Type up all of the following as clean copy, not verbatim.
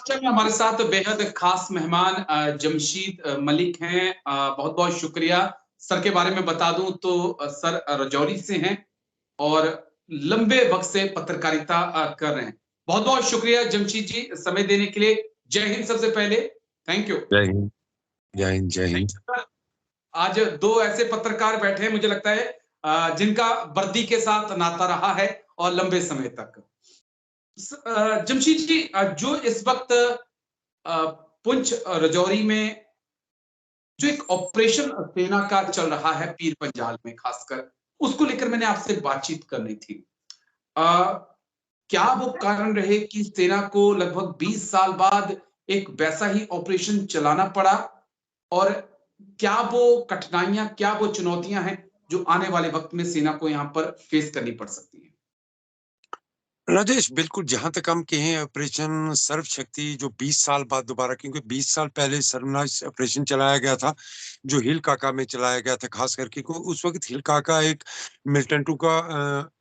चर्चा में हमारे साथ बेहद खास मेहमान जमशीद मलिक हैं। बहुत-बहुत शुक्रिया। सर के बारे में बता दूं तो सर राजौरी से हैं और लंबे वक्त से पत्रकारिता कर रहे हैं। बहुत-बहुत शुक्रिया जमशीद जी समय देने के लिए। जय हिंद सबसे पहले। Thank you. जय हिंद, जय हिंद, जय हिंद। आज दो ऐसे पत्रकार बैठे हैं मुझे लगता है जिनका वर्दी के साथ नाता रहा है और लंबे समय तक। जमशीद जी जो इस वक्त पुंछ राजौरी में जो एक ऑपरेशन सेना का चल रहा है पीर पंजाल में खासकर उसको लेकर मैंने आपसे बातचीत करनी थी। क्या वो कारण रहे कि सेना को लगभग 20 साल बाद एक वैसा ही ऑपरेशन चलाना पड़ा और क्या वो कठिनाइयां क्या वो चुनौतियां हैं जो आने वाले वक्त में सेना को यहाँ पर फेस करनी पड़ सकती है। राजेश, बिल्कुल जहां तक हम कहें ऑपरेशन सर्व शक्ति जो 20 साल बाद दोबारा, क्योंकि 20 साल पहले सर्वनाश ऑपरेशन चलाया गया था जो हिल काका में चलाया गया था, खास करके को उस वक्त हिल काका एक मिलिटेंटों का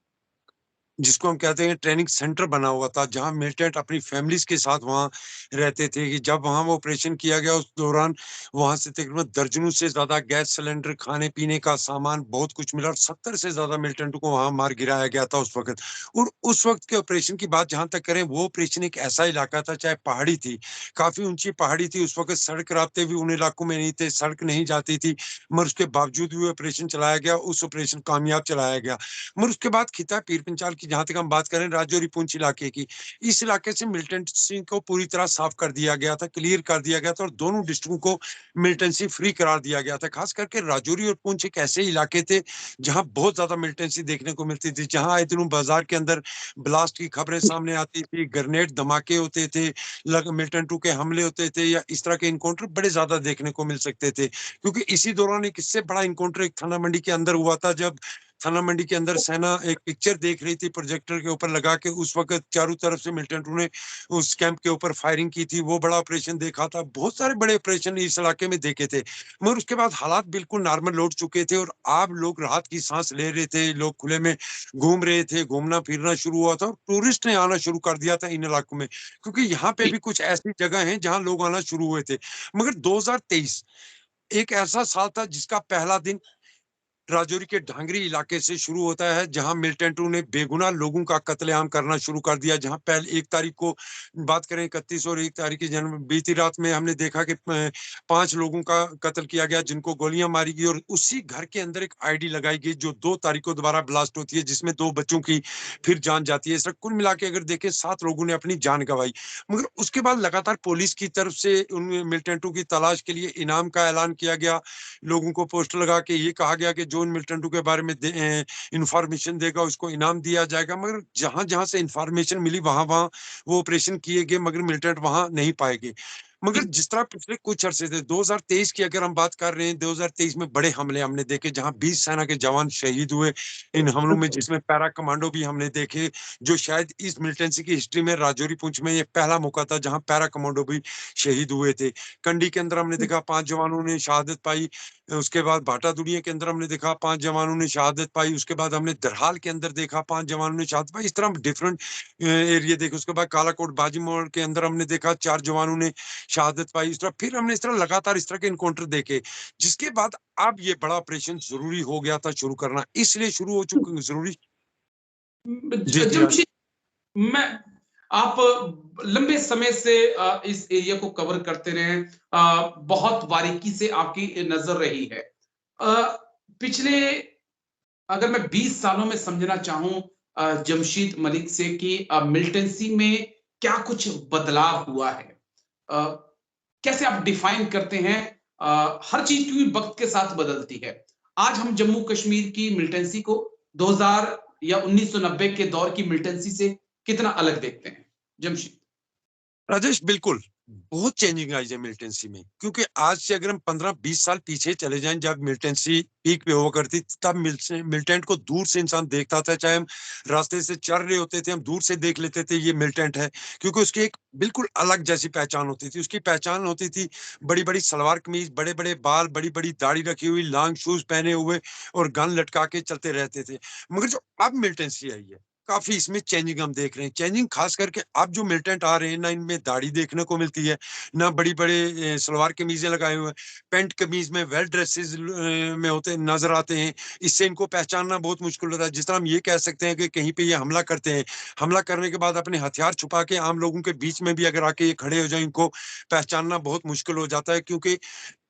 जिसको हम कहते हैं ट्रेनिंग सेंटर बना हुआ था, जहां मिलिटेंट अपनी फैमिलीज के साथ वहां रहते थे। कि जब वहां वो ऑपरेशन किया गया उस दौरान वहां से तकरीबन दर्जनों से ज्यादा गैस सिलेंडर, खाने पीने का सामान, बहुत कुछ मिला और 70 से ज्यादा मिलिटेंटों को वहां मार गिराया गया था उस वक्त। और उस वक्त के ऑपरेशन की बात जहां तक करें, वो ऑपरेशन एक ऐसा इलाका था, चाहे पहाड़ी थी, काफी ऊंची पहाड़ी थी उस वक्त, सड़क रास्ते भी उन इलाकों में नहीं थे, सड़क नहीं जाती थी, मगर उसके बावजूद भी ऑपरेशन चलाया गया, उस ऑपरेशन कामयाब चलाया गया। मगर उसके बाद खिता पीर पंचाल की जहां तक हम बात करें, राजौरी पुंछ इलाके की, इस इलाके से मिलिटेंसी को पूरी तरह साफ कर दिया गया था, क्लियर कर दिया गया था और दोनों डिस्ट्रिक्टों को मिलिटेंसी फ्री करार दिया गया था। खास करके राजौरी और पुंछ एक ऐसे इलाके थे जहां बहुत ज्यादा मिलिटेंसी देखने को मिलती थी, जहां आए दिनों बाजार के अंदर ब्लास्ट की खबरें सामने आती थी, ग्रेनेड धमाके होते थे, मिलिटेंटों के हमले होते थे, या इस तरह के इनकाउंटर बड़े ज्यादा देखने को मिल सकते थे। क्योंकि इसी दौरान एक इससे बड़ा इनकाउंटर एक थाना मंडी के अंदर हुआ था, जब थाना मंडी के अंदर सेना एक पिक्चर देख रही थी प्रोजेक्टर के ऊपर लगा के, उस वक्त चारों तरफ से मिलिटेंटों ने उस कैंप के ऊपर फायरिंग की थी। वो बड़ा ऑपरेशन देखा था, बहुत सारे बड़े ऑपरेशन इस इलाके में देखे थे। मगर उसके बाद हालात बिल्कुल नॉर्मल लौट चुके थे और आप लोग राहत की सांस ले रहे थे, लोग खुले में घूम रहे थे, घूमना फिरना शुरू हुआ था और टूरिस्ट ने आना शुरू कर दिया था इन इलाकों में, क्योंकि यहाँ पे भी कुछ ऐसी जगह हैं जहां लोग आना शुरू हुए थे। मगर 2023 एक ऐसा साल था जिसका पहला दिन राजौरी के ढांगरी इलाके से शुरू होता है, जहां मिलिटेंटों ने बेगुनाह लोगों का कत्लेआम करना शुरू कर दिया। जहां पहले 1 तारीख को बात करें, 31 और 1 तारीख की जन्म बीती रात में हमने देखा कि 5 लोगों का कत्ल किया गया, जिनको गोलियां मारी गई और उसी घर के अंदर एक आईडी लगाई गई जो 2 तारीख को दोबारा ब्लास्ट होती है, जिसमें 2 बच्चों की फिर जान जाती है। इस कुल मिला के अगर देखें 7 लोगों ने अपनी जान गंवाई। मगर उसके बाद लगातार पुलिस की तरफ से उन मिलिटेंटों की तलाश के लिए इनाम का ऐलान किया गया, लोगों को पोस्टर लगा के ये कहा गया कि जो मिलिटेंटों के बारे में इंफॉर्मेशन देगा उसको इनाम दिया जाएगा। मगर जहां जहां से इंफॉर्मेशन मिली वहां वहां वो ऑपरेशन किए गए, मगर मिलिटेंट वहां नहीं पाए गए। मगर जिस तरह पिछले कुछ अरसे से 2023 की अगर हम बात कर रहे हैं, 2023 में बड़े हमले हमने देखे, जहां 20 सेना के जवान शहीद हुए इन हमलों में, जिसमें पैरा कमांडो भी हमने देखे, जो शायद इस मिलिटेंसी की हिस्ट्री में राजौरी पुंछ में ये पहला मौका था जहां पैरा कमांडो भी शहीद हुए थे। कंडी के अंदर हमने देखा 5 जवानों ने शहादत पाई, उसके बाद भाटा दुनिया के अंदर हमने देखा 5 जवानों ने शहादत पाई, उसके बाद हमने दरहाल के अंदर देखा 5 जवानों ने शहादत पाई। इस तरह डिफरेंट एरिया देखे। उसके बाद कालाकोट बाजीमोड़ के अंदर हमने देखा 4 जवानों ने शहादत पाई। इस तरह फिर हमने इस तरह लगातार इस तरह के इनकाउंटर देखे, जिसके बाद अब ये बड़ा ऑपरेशन जरूरी हो गया था शुरू करना, इसलिए शुरू हो चुका जरूरी। जी जी जमशीद मैं आप लंबे समय से इस एरिया को कवर करते रहे, बहुत बारीकी से आपकी नजर रही है। पिछले अगर मैं 20 सालों में समझना चाहूं जमशीद मलिक से कि मिलिटेंसी में क्या कुछ बदलाव हुआ है, अ, कैसे आप डिफाइन करते हैं? हर चीज क्योंकि वक्त के साथ बदलती है। आज हम जम्मू कश्मीर की मिलिटेंसी को 2000 या 1990 के दौर की मिलिटेंसी से कितना अलग देखते हैं जमशीद? राजेश, बिल्कुल बहुत चेंजिंग आई है मिलिटेंसी में, क्योंकि आज से अगर हम 15-20 साल पीछे चले जाएं, जब मिलिटेंसी पीक पे हुआ करती तब मिलिटेंट को दूर से इंसान देखता था, चाहे हम रास्ते से चल रहे होते थे, हम दूर से देख लेते थे ये मिलिटेंट है, क्योंकि उसकी एक बिल्कुल अलग जैसी पहचान होती थी। उसकी पहचान होती थी बड़ी बड़ी सलवार कमीज, बड़े बड़े बाल, बड़ी बड़ी दाढ़ी रखी हुई, लॉन्ग शूज पहने हुए और गन लटका के चलते रहते थे। मगर जो अब मिलिटेंसी आई है, काफ़ी इसमें चेंजिंग हम देख रहे हैं। चेंजिंग ख़ास करके अब जो मिलिटेंट आ रहे हैं, ना इनमें दाढ़ी देखने को मिलती है, ना बड़ी-बड़े सलवार कमीज़ें लगाए हुए हैं। पैंट कमीज़ में वेल ड्रेसेस में होते नज़र आते हैं। इससे इनको पहचानना बहुत मुश्किल होता है। जिस तरह हम ये कह सकते हैं कि कहीं पे ये हमला करते हैं, हमला करने के बाद अपने हथियार छुपा के आम लोगों के बीच में भी अगर आके ये खड़े हो जाएँ, इनको पहचानना बहुत मुश्किल हो जाता है, क्योंकि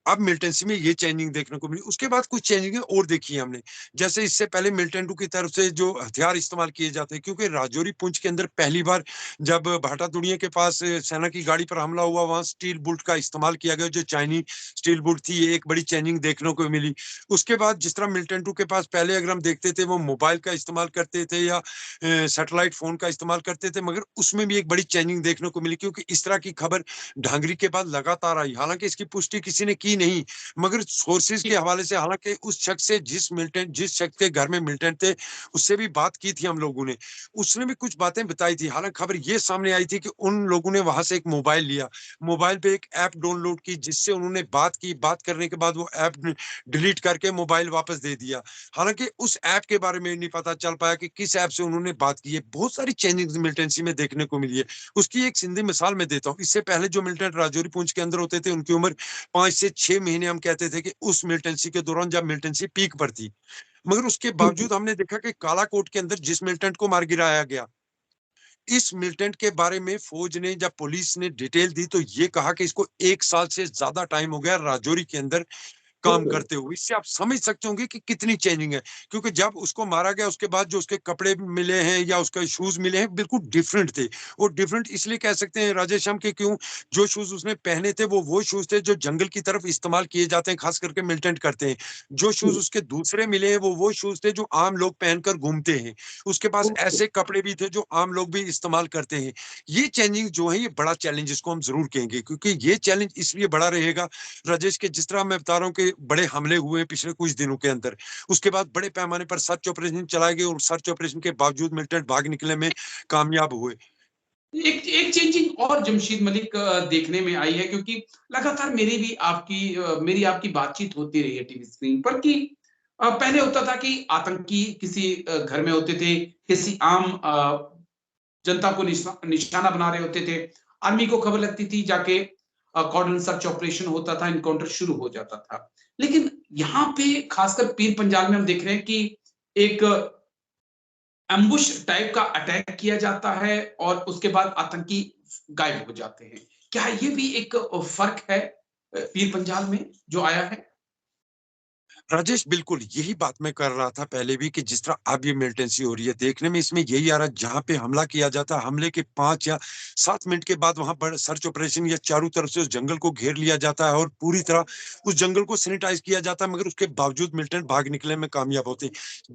अब मिलिटेंसी में ये चेंजिंग देखने को मिली। उसके बाद कुछ चेंजिंगें और देखी हमने। जैसे इससे पहले मिलिटेंटों की तरफ से जो हथियार इस्तेमाल किए जाते हैं, क्योंकि राजौरी पुंछ के अंदर पहली बार जब भाटा दुनिया के पास सेना की गाड़ी पर हमला हुआ, वहाँ स्टील बुलेट का इस्तेमाल किया गया, जो चाइनीज़ स्टील बुलेट थी, ये एक बड़ी चेंजिंग देखने को मिली। उसके बाद जिस तरह मिलिटेंटों के पास पहले अगर हम देखते थे, वो मोबाइल का इस्तेमाल करते थे या सैटेलाइट फ़ोन का इस्तेमाल करते थे, मगर उसमें भी एक बड़ी चेंजिंग देखने को मिली, क्योंकि इस तरह की खबर ढांगरी के बाद लगातार आई। हालाँकि इसकी पुष्टि किसी ने की नहीं, मगर सोर्सेज़ के हवाले से, हालाँकि उस शख्स से जिस शख्स के घर में मिलिटेंट थे, उससे भी बात की थी हम लोगों ने। उसने भी कुछ बातें बताई थी। हालाँकि खबर ये सामने आई थी कि उन लोगों ने वहाँ से एक मोबाइल लिया। मोबाइल पे एक ऐप डाउनलोड की, जिससे उन्होंने बात की। बात करने के बाद वो ऐप डिलीट करके मोबाइल वापस दे दिया। हालाँकि उस ऐप के बारे में नहीं पता चल पाया कि किस ऐप से उन्होंने बात की है। बहुत सारी चेंजिंग्स मिलिटेंसी में देखने को मिली है। उसकी एक सिंधी मिसाल मैं देता हूँ। इससे पहले जो मिलिटेंट राजौरी पुंछ के अंदर होते थे, उनकी उम्र 5 से 6 महीने, हम कहते थे कि उस मिलिटेंसी के दौरान जब मिलिटेंसी पीक पर थी। मगर उसके बावजूद हमने देखा कि कालाकोट के अंदर जिस मिलिटेंट को मार गिराया गया, इस मिलिटेंट के बारे में फौज ने, जब पुलिस ने डिटेल दी, तो ये कहा कि इसको 1 साल से ज़्यादा टाइम हो गया राजौरी के अंदर काम बिल्कुल। करते हुए। इससे आप समझ सकते होंगे कि कितनी चेंजिंग है, क्योंकि जब उसको मारा गया, उसके बाद जो उसके कपड़े मिले हैं या उसके शूज़ मिले हैं, बिल्कुल डिफरेंट थे। वो डिफरेंट इसलिए कह सकते हैं राजेश हम, कि क्यों, जो शूज़ उसने पहने थे, वो शूज़ थे जो जंगल की तरफ इस्तेमाल किए जाते हैं, खास करके मिलिटेंट करते हैं। जो शूज़ उसके दूसरे मिले हैं, वो शूज़ थे जो आम लोग पहनकर घूमते हैं। उसके पास बिल्कुल। ऐसे कपड़े भी थे जो आम लोग भी इस्तेमाल करते हैं। ये चेंजिंग जो है, ये बड़ा चैलेंज इसको हम ज़रूर कहेंगे, क्योंकि ये चैलेंज इसलिए बड़ा रहेगा राजेश, के जिस तरह मैं बता रहा हूँ कि बड़े हमले हुए हैं पिछले कुछ दिनों के अंदर। उसके बाद बड़े पैमाने पर सर्च ऑपरेशन चलाए गए, और सर्च ऑपरेशन के बावजूद मिलिटेंट भाग निकलने में कामयाब हुए। एक एक चेंजिंग और जमशीद मलिक देखने में आई है, क्योंकि लगातार मेरी आपकी बातचीत होती रही है टीवी स्क्रीन पर कि पहले होता था कि आतंकी किसी घर में होते थे, किसी आम जनता को निशाना बना रहे होते थे। आर्मी को खबर लगती थी, जाके कॉर्डन सर्च ऑपरेशन होता था, एनकाउंटर शुरू हो जाता था। लेकिन यहाँ पे खासकर पीर पंजाल में हम देख रहे हैं कि एक एम्बुश टाइप का अटैक किया जाता है और उसके बाद आतंकी गायब हो जाते हैं। क्या ये भी एक फ़र्क है पीर पंजाल में जो आया है? राजेश, बिल्कुल, यही बात मैं कर रहा था पहले भी, कि जिस तरह अब ये मिलिटेंसी हो रही है, देखने में इसमें यही आ रहा है, जहाँ पे हमला किया जाता है, हमले के 5 या 7 मिनट के बाद वहाँ पर सर्च ऑपरेशन या चारों तरफ से उस जंगल को घेर लिया जाता है और पूरी तरह उस जंगल को सैनिटाइज़ किया जाता है, मगर उसके बावजूद मिलिटेंट भाग निकलने में कामयाब होते हैं।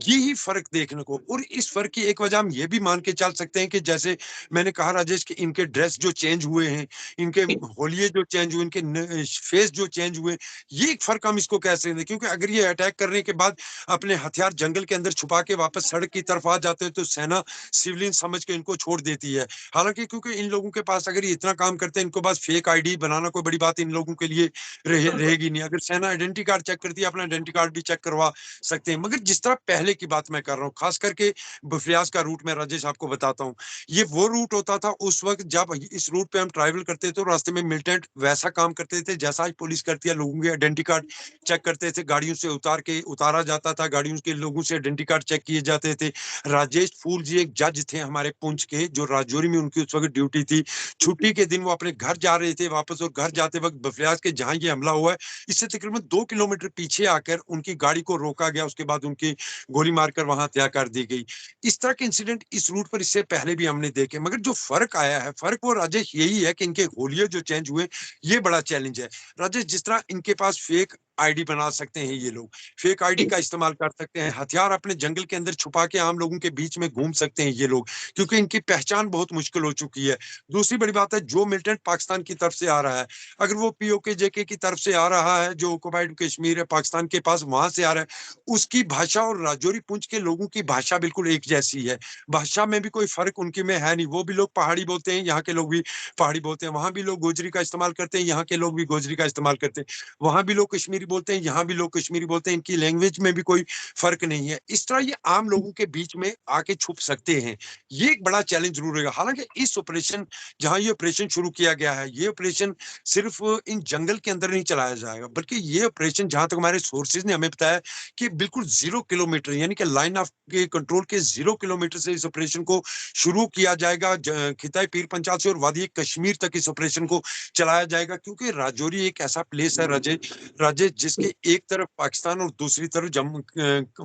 यही फ़र्क देखने को, और इस फ़र्क की एक वजह हम ये भी मान के चल सकते हैं कि जैसे मैंने कहा राजेश, कि इनके ड्रेस जो चेंज हुए हैं, इनके होलिये जो चेंज हुए, इनके फेस जो चेंज हुए, ये एक फ़र्क हम इसको कह सकते हैं, क्योंकि अगर ये अटैक करने के बाद अपने हथियार जंगल के अंदर छुपा के वापस सड़क की तरफ आ जाते हैं, तो सेना सिविलियन समझ के इनको छोड़ देती है। हालाँकि क्योंकि इन लोगों के पास अगर ये इतना काम करते हैं, इनके पास फेक आईडी बनाना कोई बड़ी बात इन लोगों के लिए बिल्कुल। रहेगी नहीं। अगर सेना आइडेंटिटी कार्ड चेक करती है, अपना आइडेंटिटी कार्ड भी चेक करवा सकते हैं। मगर जिस तरह पहले की बात मैं कर रहा हूँ, ख़ास करके बफियाज़ का रूट मैं राजेश आपको बताता हूँ। ये वो रूट होता था उस वक़्त, जब इस रूट पे हम ट्रैवल करते थे, तो रास्ते में मिलिटेंट वैसा काम करते थे जैसा आज पुलिस करती है, लोगों के आइडेंटिटी कार्ड चेक करते थे, गाड़ियों से उतारा जाता था, गाड़ियों के लोगों से आइडेंटिटी कार्ड चेक किए जाते थे। राजेश फूल जी एक जज थे हमारे पुंछ के, जो राजौरी में उनकी उस वक़्त ड्यूटी थी। छुट्टी के दिन वो अपने घर जा रहे थे वापस, और घर जाते वक़्त बफियाज़ के जहाँ ये हमला हुआ है, इससे तकरीबन 2 किलोमीटर पीछे आकर उनकी गाड़ी को रोका गया, उसके बाद उनकी गोली मारकर वहाँ हत्या कर दी गई। इस तरह के इंसिडेंट इस रूट पर इससे पहले भी हमने देखे, मगर जो फ़र्क आया है, फ़र्क वो राजेश यही है कि इनके होलिये जो चेंज हुए, ये बड़ा चैलेंज है। राजेश, जिस तरह इनके पास फेक आईडी बना सकते हैं ये लोग, फेक आईडी जी। का इस्तेमाल कर सकते हैं, हथियार अपने जंगल के अंदर छुपा के आम लोगों के बीच में घूम सकते हैं ये लोग, क्योंकि इनकी पहचान बहुत मुश्किल हो चुकी है। दूसरी बड़ी बात है, जो मिलिटेंट पाकिस्तान की तरफ से आ रहा है, अगर वो पीओके जेके की तरफ से आ रहा है, जो ऑक्युपाइड कश्मीर है पाकिस्तान के पास, वहां से आ रहा है, उसकी भाषा और राजौरी पुंछ के लोगों की भाषा बिल्कुल एक जैसी है। भाषा में भी कोई फर्क उनके में है नहीं। वो भी लोग पहाड़ी बोलते हैं, यहाँ के लोग भी पहाड़ी बोलते हैं। वहां भी लोग गोजरी का इस्तेमाल करते हैं, यहाँ के लोग भी गोजरी का इस्तेमाल करते हैं। वहां भी लोग कश्मीरी बोलते हैं, यहाँ भी लोग कश्मीरी बोलते हैं, इनकी लैंग्वेज में भी कोई फर्क नहीं है। इस तरह ये आम लोगों के बीच में आके छुप सकते हैं। ये एक बड़ा चैलेंज जरूर रहेगा। हालांकि इस ऑपरेशन, जहां ये ऑपरेशन शुरू किया गया है, ये ऑपरेशन सिर्फ इन जंगल के अंदर नहीं चलाया जाएगा, बल्कि ये ऑपरेशन, जहां तक हमारे सोर्सेज ने हमें बताया, कि बिल्कुल 0 किलोमीटर, यानी कि लाइन ऑफ के कंट्रोल के 0 किलोमीटर से इस ऑपरेशन को शुरू किया जाएगा। खिताई पीर पंचाल से और वादी कश्मीर तक इस ऑपरेशन को चलाया जाएगा, क्योंकि राजौरी एक ऐसा प्लेस है राजेश, जिसके एक तरफ पाकिस्तान और दूसरी तरफ जम्मू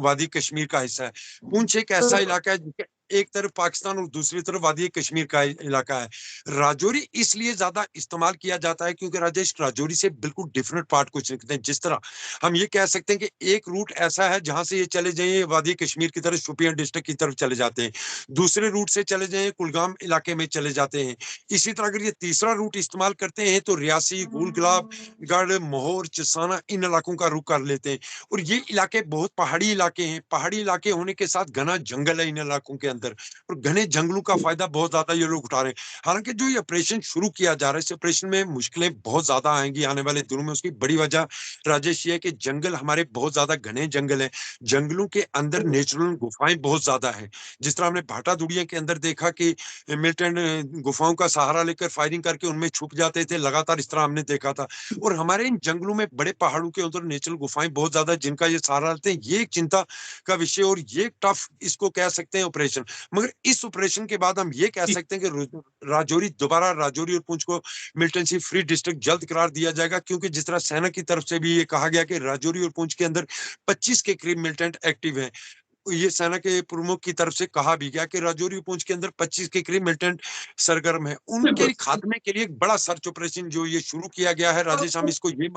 वादी कश्मीर का हिस्सा है। पुंछ एक ऐसा इलाका है जिसके एक तरफ पाकिस्तान और दूसरी तरफ वादी कश्मीर का इलाका है। राजौरी इसलिए ज्यादा इस्तेमाल किया जाता है क्योंकि राजेश, राजौरी से बिल्कुल डिफरेंट पार्ट कुछ निकलते हैं। जिस तरह हम ये कह सकते हैं कि एक रूट ऐसा है जहां से ये चले जाइए वादी कश्मीर की तरफ, शोपियां डिस्ट्रिक्ट की तरफ चले जाते हैं, दूसरे रूट से चले जाइए कुलगाम इलाके में चले जाते हैं। इसी तरह अगर ये तीसरा रूट इस्तेमाल करते हैं तो रियासी, गुलगलाब, गढ़, मोहर, चसाना, इन इलाकों का रुख कर लेते हैं। और ये इलाके बहुत पहाड़ी इलाके हैं। पहाड़ी इलाके होने के साथ घना जंगल है इन इलाकों के अंदर, और घने जंगलों का फायदा बहुत ज्यादा ये लोग उठा रहे हैं। हालांकि जो ये ऑपरेशन शुरू किया जा रहा है, इस ऑपरेशन में मुश्किलें बहुत ज्यादा आएंगी आने वाले दिनों में। उसकी बड़ी वजह राजेश ये है कि जंगल हमारे बहुत ज्यादा घने जंगल है। जंगलों के अंदर नेचुरल गुफाएं बहुत ज्यादा है। जिस तरह हमने भाटा दुड़िया के अंदर देखा कि मिलिटेंट गुफाओं का सहारा लेकर फायरिंग करके उनमें छुप जाते थे, लगातार इस तरह हमने देखा था। और हमारे इन जंगलों में, बड़े पहाड़ों के अंदर नेचुरल गुफाएं बहुत ज्यादा, जिनका ये सहारा लेते हैं। ये एक चिंता का विषय, और ये टफ इसको कह सकते हैं ऑपरेशन। मगर इस ऑपरेशन के बाद हम ये कह सकते हैं कि राजौरी, दोबारा राजौरी और पुंछ को मिलिटेंसी फ्री डिस्ट्रिक्ट जल्द करार दिया जाएगा, क्योंकि जिस तरह सेना की तरफ से भी ये कहा गया कि राजौरी और पुंछ के अंदर 25 के करीब मिलिटेंट एक्टिव हैं। ये सेना के प्रमुख की तरफ से कहा भी गया कि राजौरी और पुंछ के अंदर 25 के करीब मिलिटेंट सरगर्म है। बिल्कुल। उनके खात्मे के लिए एक बड़ा सर्च ऑपरेशन जो ये शुरू किया गया है राजेश, हम इसको ये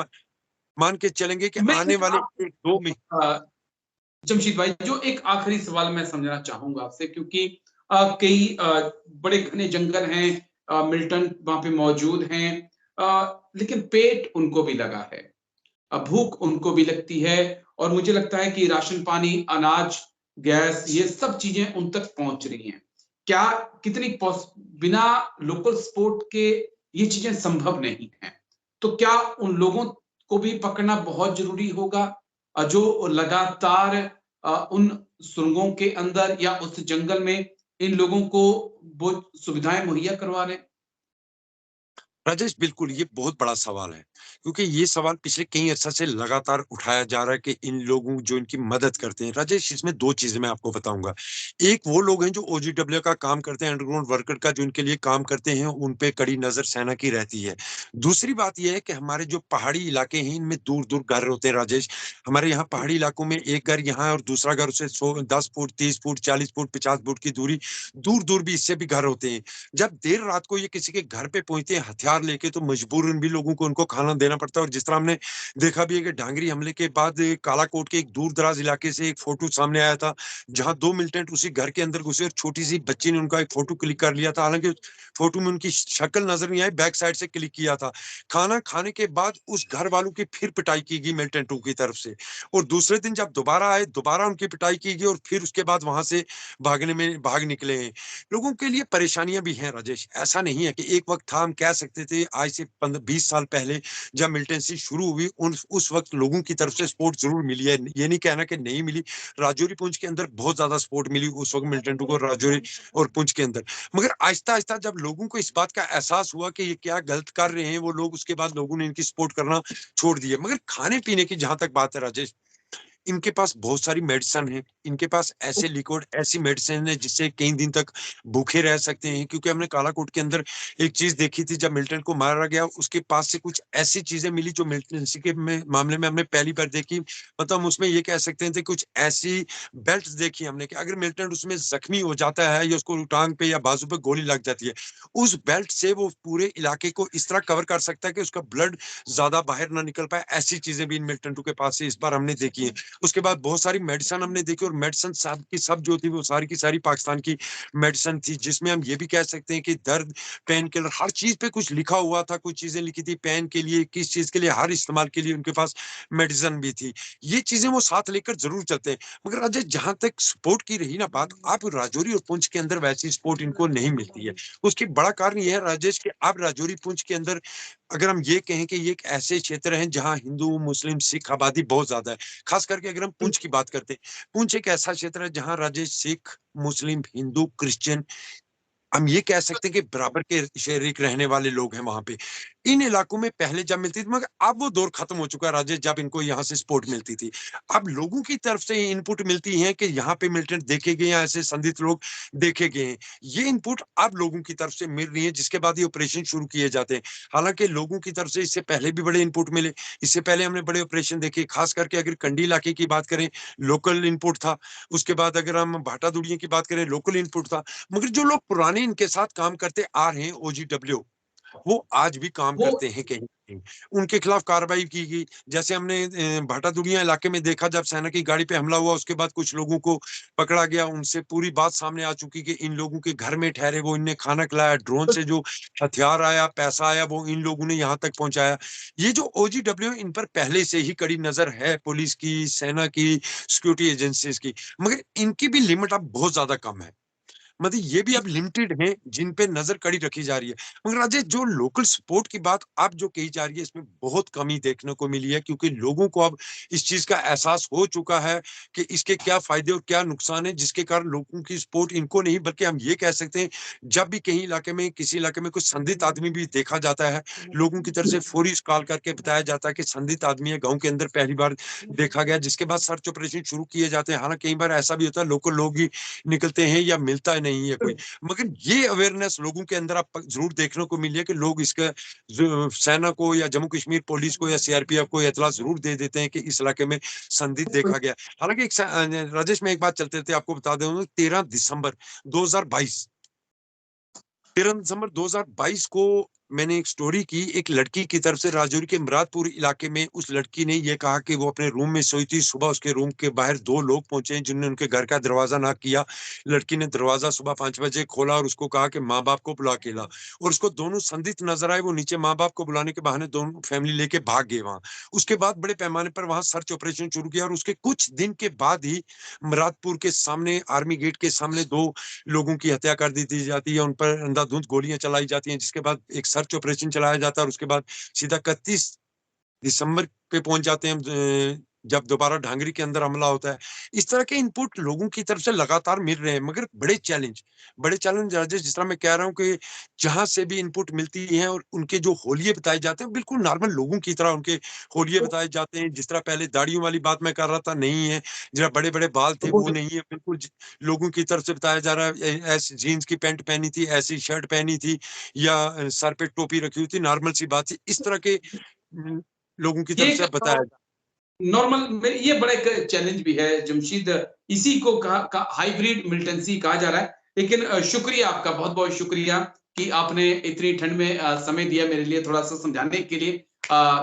मान के चलेंगे कि मैं आने वाले 1-2 में। जमशीद भाई, जो एक आखिरी सवाल मैं समझना चाहूंगा आपसे, क्योंकि कई बड़े घने जंगल हैं, मिल्टन वहां पे मौजूद हैं, लेकिन पेट उनको भी लगा है, भूख उनको भी लगती है, और मुझे लगता है कि राशन पानी, अनाज, गैस, ये सब चीजें उन तक पहुंच रही हैं। क्या कितनी बिना लोकल सपोर्ट के ये चीजें संभव नहीं है? तो क्या उन लोगों को भी पकड़ना बहुत जरूरी होगा, जो लगातार उन सुरंगों के अंदर या उस जंगल में इन लोगों को वो सुविधाएं मुहैया करवा रहे हैं? राजेश, बिल्कुल ये बहुत बड़ा सवाल है, क्योंकि ये सवाल पिछले कई अर्सा से लगातार उठाया जा रहा है कि इन लोगों जो इनकी मदद करते हैं। राजेश, इसमें दो चीजें मैं आपको बताऊंगा। एक, वो लोग हैं जो ओजीडब्ल्यू का काम करते हैं, अंडरग्राउंड वर्कर का, जो इनके लिए काम करते हैं, उन पे कड़ी नजर सेना की रहती है। दूसरी बात यह है कि हमारे जो पहाड़ी इलाके हैं, इनमें दूर दूर घर होते हैं राजेश। हमारे यहाँ पहाड़ी इलाकों में एक घर यहाँ है और दूसरा घर उसे 10 फुट, 30 फुट, 40 फुट, 50 फुट की दूरी, दूर दूर भी इससे भी घर होते हैं। जब देर रात को ये किसी के घर पे पहुंचते हैं हथियार लेके, तो मजबूरन भी लोगों को उनको खाना देना पड़ता है। और जिस तरह हमने देखा भी है कि डांगरी हमले के बाद कालाकोट के एक दूर दराज इलाके से एक फोटो सामने आया था, जहां 2 मिलिटेंट उसी घर के अंदर घुसे और छोटी सी बच्ची ने उनका एक फोटो क्लिक कर लिया था। हालांकि फोटो में उनकी शक्ल नजर नहीं आई, बैक साइड से क्लिक किया था। खाना खाने के बाद उस घर वालों की फिर पिटाई की गई मिलिटेंटों की तरफ से, और दूसरे दिन जब दोबारा आए, दोबारा उनकी पिटाई की गई, और फिर उसके बाद वहां से भाग निकले हैं। लोगों के लिए परेशानियां भी हैं राजेश। ऐसा नहीं है कि एक वक्त था, हम कह सकते थे आज से 15-20 साल पहले जब मिलिटेंसी शुरू हुई, उस वक्त लोगों की तरफ से सपोर्ट जरूर मिली है, ये नहीं कहना कि नहीं मिली। राजौरी पुंछ के अंदर बहुत ज्यादा सपोर्ट मिली उस वक्त मिलिटेंटों को, राजौरी और पुंछ के अंदर। मगर आहिस्ता आहिस्ता जब लोगों को इस बात का एहसास हुआ कि ये क्या गलत कर रहे हैं वो लोग, उसके बाद लोगों ने इनकी सपोर्ट करना छोड़ दिया। मगर खाने पीने की जहां तक बात है राजेश, इनके पास बहुत सारी मेडिसिन है। इनके पास ऐसे लिक्विड, ऐसी मेडिसिन है जिससे कई दिन तक भूखे रह सकते हैं। क्योंकि हमने कालाकोट के अंदर एक चीज देखी थी, जब मिलिटेंट को मारा गया, उसके पास से कुछ ऐसी चीजें मिली जो मिलिटेंसी के मामले में हमने पहली बार देखी। मतलब हम उसमें ये कह सकते थे, कुछ ऐसी बेल्ट देखी हमने कि अगर मिलिटेंट उसमें जख्मी हो जाता है या उसको टांग पे या बाजू पे गोली लग जाती है, उस बेल्ट से वो पूरे इलाके को इस तरह कवर कर सकता है कि उसका ब्लड ज्यादा बाहर ना निकल पाए। ऐसी चीजें भी इन मिलिटेंटों के पास से इस बार हमने देखी है। उसके बाद बहुत सारी मेडिसिन हमने देखी, और मेडिसिन सब की सब जो थी वो सारी की सारी पाकिस्तान की मेडिसिन थी, जिसमें हम ये भी कह सकते हैं कि दर्द, पेन किलर, हर चीज पे कुछ लिखा हुआ था। कुछ चीजें लिखी थी पेन के लिए, किस चीज के लिए, हर इस्तेमाल के लिए उनके पास मेडिसिन भी थी। ये चीजें वो साथ लेकर जरूर चलते हैं। मगर अजय, जहां तक सपोर्ट की रही ना बात, आप राजौरी और पुंछ के अंदर वैसी सपोर्ट इनको नहीं मिलती है। उसकी बड़ा कारण यह है राजेश कि अब राजौरी पुंछ के अंदर अगर हम ये कहें कि ये एक ऐसे क्षेत्र हैं जहां हिंदू, मुस्लिम, सिख आबादी बहुत ज्यादा है। खास करके अगर हम पुंछ की बात करते हैं, पुंछ एक ऐसा क्षेत्र है जहां राजेश सिख, मुस्लिम, हिंदू, क्रिश्चियन, हम ये कह सकते हैं कि बराबर के शरीक रहने वाले लोग हैं वहां पे। इन इलाकों में पहले जब मिलती थी, मगर अब वो दौर खत्म हो चुका है राजेश, जब इनको यहाँ से सपोर्ट मिलती थी। अब लोगों की तरफ से इनपुट मिलती है कि यहाँ पे मिलिटेंट देखे गए हैं, ऐसे संदिग्ध लोग देखे गए हैं। ये इनपुट अब लोगों की तरफ से मिल रही है, जिसके बाद ये ऑपरेशन शुरू किए जाते हैं। हालांकि लोगों की तरफ से इससे पहले भी बड़े इनपुट मिले, इससे पहले हमने बड़े ऑपरेशन देखे, खास करके अगर कंडी इलाके की बात करें, लोकल इनपुट था। उसके बाद अगर हम भाटा दुड़िया की बात करें, लोकल इनपुट था। मगर जो लोग पुराने इनके साथ काम करते आ रहे हैं, ओजीडब्ल्यू, वो आज भी काम वो करते हैं कहीं ना कहीं। उनके खिलाफ कार्रवाई की गई। जैसे हमने भाटा दुड़िया इलाके में देखा, जब सेना की गाड़ी पे हमला हुआ, उसके बाद कुछ लोगों को पकड़ा गया, उनसे पूरी बात सामने आ चुकी कि इन लोगों के घर में ठहरे, वो इनने खाना खिलाया, ड्रोन से जो हथियार आया, पैसा आया, वो इन लोगों ने यहाँ तक पहुंचाया। ये जो ओजीडब्ल्यू, इन पर पहले से ही कड़ी नजर है पुलिस की, सेना की, सिक्योरिटी एजेंसीज की। मगर इनकी भी लिमिट अब बहुत ज्यादा कम है। मतलब ये भी अब लिमिटेड हैं जिन पे नजर कड़ी रखी जा रही है। मगर राजेश, जो लोकल सपोर्ट की बात अब जो कही जा रही है, इसमें बहुत कमी देखने को मिली है, क्योंकि लोगों को अब इस चीज का एहसास हो चुका है कि इसके क्या फायदे और क्या नुकसान है, जिसके कारण लोगों की सपोर्ट इनको नहीं, बल्कि हम ये कह सकते हैं, जब भी कहीं इलाके में, किसी इलाके में कुछ संदिग्ध आदमी भी देखा जाता है, लोगों की तरफ से फौरी कॉल करके बताया जाता है कि संदिग्ध आदमी है, गाँव के अंदर पहली बार देखा गया, जिसके बाद सर्च ऑपरेशन शुरू किए जाते हैं। हालांकि कई बार ऐसा भी होता है, लोकल लोग ही निकलते हैं या मिलता नहीं है कोई। मगर ये अवेयरनेस लोगों के अंदर आप जरूर देखने को मिली है कि लोग इसका सेना को या जम्मू कश्मीर पुलिस को या सीआरपीएफ को इतला जरूर दे देते हैं कि इस इलाके में संदिग्ध देखा गया। हालांकि राजेश, में एक बात चलते थे, आपको बता दें, 13 दिसंबर 2022 को मैंने एक स्टोरी की, एक लड़की की तरफ से राजौरी के मुरादपुर इलाके में। उस लड़की ने यह कहा कि वो अपने रूम में सोई थी, सुबह उसके रूम के बाहर 2 लोग पहुंचे जिन्होंने उनके घर का दरवाजा नॉक किया। लड़की ने दरवाजा सुबह 5 बजे खोला और उसको कहा कि माँ बाप को बुला के ला, और उसको दोनों संदिग्ध नजर आए। वो नीचे माँ बाप को बुलाने के बहाने दोनों फैमिली लेके भाग गए वहां। उसके बाद बड़े पैमाने पर वहां सर्च ऑपरेशन शुरू किया, और उसके कुछ दिन के बाद ही मुरादपुर के सामने, आर्मी गेट के सामने, 2 लोगों की हत्या कर दी जाती है, उन पर अंधाधुंध गोलियां चलाई जाती हैं, जिसके बाद एक सर्च ऑपरेशन चलाया जाता है, और उसके बाद सीधा 31 दिसंबर पे पहुंच जाते हैं, जब दोबारा ढांगरी के अंदर हमला होता है। इस तरह के इनपुट लोगों की तरफ से लगातार मिल रहे हैं, मगर बड़े चैलेंज राजेश, जिस तरह मैं कह रहा हूं कि जहां से भी इनपुट मिलती है, और उनके जो होलिये बताए जाते हैं, बिल्कुल नॉर्मल लोगों की तरह उनके होलिये बताए जाते हैं। जिस तरह पहले दाढ़ियों वाली बात मैं कर रहा था, नहीं है। जरा बड़े बड़े बाल थे, वो नहीं है, बिल्कुल लोगों की तरफ से बताया जा रहा है, ऐसी जीन्स की पैंट पहनी थी, ऐसी शर्ट पहनी थी, या सर पे टोपी रखी हुई थी, नॉर्मल सी बात थी। इस तरह के लोगों की तरफ ये से बताया। नॉर्मल, ये बड़ा एक चैलेंज भी है जमशीद। इसी को हाइब्रिड मिलिटेंसी कहा जा रहा है। लेकिन शुक्रिया आपका, बहुत बहुत शुक्रिया कि आपने इतनी ठंड में समय दिया मेरे लिए थोड़ा सा समझाने के लिए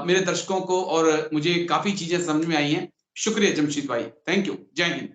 मेरे दर्शकों को, और मुझे काफी चीजें समझ में आई हैं। शुक्रिया जमशीद भाई, थैंक यू, जय हिंद।